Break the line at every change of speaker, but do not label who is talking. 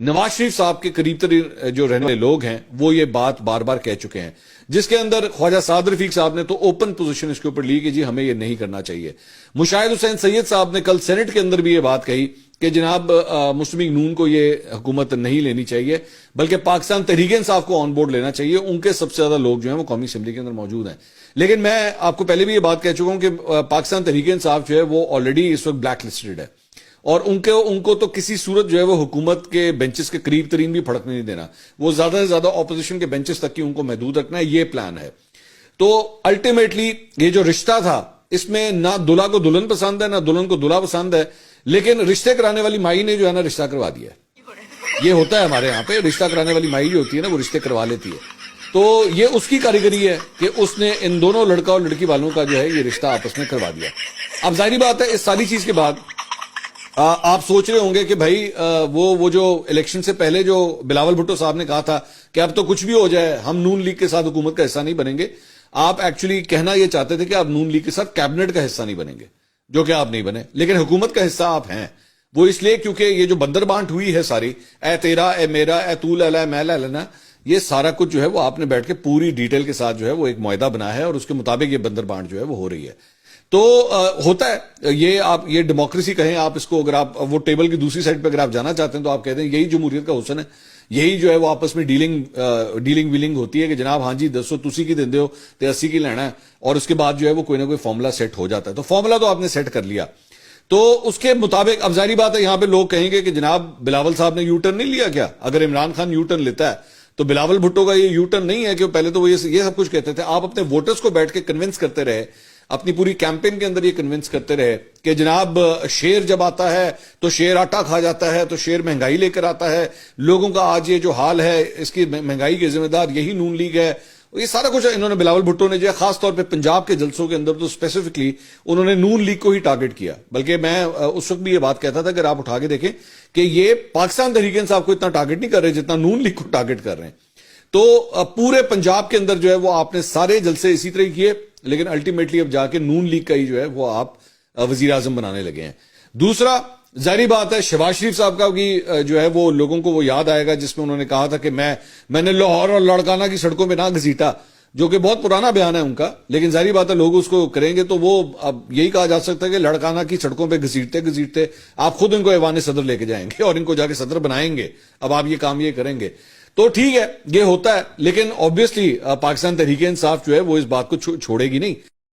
نواز شریف صاحب کے قریب ترین جو رہنے والے لوگ ہیں وہ یہ بات بار بار کہہ چکے ہیں، جس کے اندر خواجہ سعد رفیق صاحب نے تو اوپن پوزیشن اس کے اوپر لی کہ جی ہمیں یہ نہیں کرنا چاہیے۔ مشاہد حسین سید صاحب نے کل سینٹ کے اندر بھی یہ بات کہی کہ جناب مسلم لیگ نون کو یہ حکومت نہیں لینی چاہیے، بلکہ پاکستان تحریک انصاف کو آن بورڈ لینا چاہیے۔ ان کے سب سے زیادہ لوگ جو ہیں وہ قومی اسمبلی کے اندر موجود ہیں، لیکن میں آپ کو پہلے بھی یہ بات کہہ چکا ہوں کہ پاکستان تحریک انصاف جو ہے وہ آلریڈی اس وقت بلیک لسٹڈ ہے، اور ان کو تو کسی صورت جو ہے وہ حکومت کے بینچز کے قریب ترین بھی پھڑکنے نہیں دینا، وہ زیادہ سے زیادہ اپوزیشن کے بینچز تک کی ان کو محدود رکھنا ہے، یہ پلان ہے۔ تو الٹیمیٹلی یہ جو رشتہ تھا اس میں نہ دلہا کو دلہن پسند ہے نہ دلہن کو دلہا پسند ہے، لیکن رشتے کرانے والی مائی نے جو ہے نا رشتہ کروا دیا ہے۔ یہ ہوتا ہے ہمارے یہاں پہ، رشتہ کرانے والی مائی جو ہوتی ہے نا وہ رشتے کروا لیتی ہے، تو یہ اس کی کاریگری ہے کہ اس نے ان دونوں لڑکا اور لڑکی والوں کا جو ہے یہ رشتہ آپس میں کروا دیا۔ اب ظاہری بات ہے اس ساری چیز کے بعد آپ سوچ رہے ہوں گے کہ بھائی وہ جو الیکشن سے پہلے جو بلاول بھٹو صاحب نے کہا تھا کہ اب تو کچھ بھی ہو جائے ہم نون لیگ کے ساتھ حکومت کا حصہ نہیں بنیں گے، آپ ایکچولی کہنا یہ چاہتے تھے کہ آپ نون لیگ کے ساتھ کیبنٹ کا حصہ نہیں بنیں گے، جو کہ آپ نہیں بنے، لیکن حکومت کا حصہ آپ ہیں۔ وہ اس لیے کیونکہ یہ جو بندر بانٹ ہوئی ہے ساری، اے تیرا اے میرا اے تو لے لے میں لے لینا، یہ سارا کچھ جو ہے وہ آپ نے بیٹھ کے پوری ڈیٹیل کے ساتھ جو ہے وہ ایک معاہدہ بنا ہے، اور اس کے مطابق یہ بندر بانٹ جو ہے وہ ہو رہی ہے۔ تو ہوتا ہے یہ ڈیموکریسی کہیں آپ اس کو، اگر آپ وہ ٹیبل کی دوسری سائڈ پہ اگر آپ جانا چاہتے ہیں تو آپ کہتے ہیں یہی جمہوریت کا حسن ہے، یہی جو ہے وہ آپس میں ڈیلنگ ویلنگ ہوتی ہے کہ جناب ہاں جی 200 تسی کی دیں ہو تے 80 کی لینا ہے، اور اس کے بعد جو ہے وہ کوئی نہ کوئی فارمولا سیٹ ہو جاتا ہے۔ تو فارمولا تو آپ نے سیٹ کر لیا، تو اس کے مطابق اب ظاہری بات ہے یہاں پہ لوگ کہیں گے کہ جناب بلاول صاحب نے یو ٹرن نہیں لیا کیا؟ اگر عمران خان یو ٹرن لیتا ہے تو بلاول بھٹو کا یہ یو ٹرن نہیں ہے کہ پہلے تو وہ یہ سب کچھ کہتے تھے، آپ اپنے ووٹرز کو بیٹھ کے کنونس کرتے رہے، اپنی پوری کیمپین کے اندر یہ کنونس کرتے رہے کہ جناب شیر جب آتا ہے تو شیر آٹا کھا جاتا ہے، تو شیر مہنگائی لے کر آتا ہے، لوگوں کا آج یہ جو حال ہے اس کی مہنگائی کے ذمہ دار یہی نون لیگ ہے۔ یہ سارا کچھ انہوں نے بلاول بھٹو نے جو ہے خاص طور پہ پنجاب کے جلسوں کے اندر تو اسپیسیفکلی انہوں نے نون لیگ کو ہی ٹارگٹ کیا، بلکہ میں اس وقت بھی یہ بات کہتا تھا کہ آپ اٹھا کے دیکھیں کہ یہ پاکستان تحریک انصاف کو اتنا ٹارگٹ نہیں کر رہے جتنا نون لیگ کو ٹارگٹ کر رہے ہیں۔ تو پورے پنجاب کے اندر جو ہے وہ آپ نے سارے جلسے اسی طرح کیے، لیکن الٹیمیٹلی اب جا کے نون لیگ کا ہی جو ہے وہ آپ وزیر اعظم بنانے لگے ہیں۔ دوسرا ظاہری بات ہے شہباز شریف صاحب کا بھی جو ہے وہ لوگوں کو وہ یاد آئے گا جس میں انہوں نے کہا تھا کہ میں نے لاہور اور لاڑکانہ کی سڑکوں پہ نہ گھسیٹا، جو کہ بہت پرانا بیان ہے ان کا، لیکن ظاہری بات ہے لوگ اس کو کریں گے تو وہ اب یہی کہا جا سکتا ہے کہ لاڑکانہ کی سڑکوں پہ گھسیٹتے آپ خود ان کو ایوان صدر لے کے جائیں گے اور ان کو جا کے صدر بنائیں گے، اب آپ یہ کام یہ کریں گے تو ٹھیک ہے یہ ہوتا ہے، لیکن آبویسلی پاکستان تحریک انصاف جو ہے وہ اس بات کو چھوڑے گی نہیں۔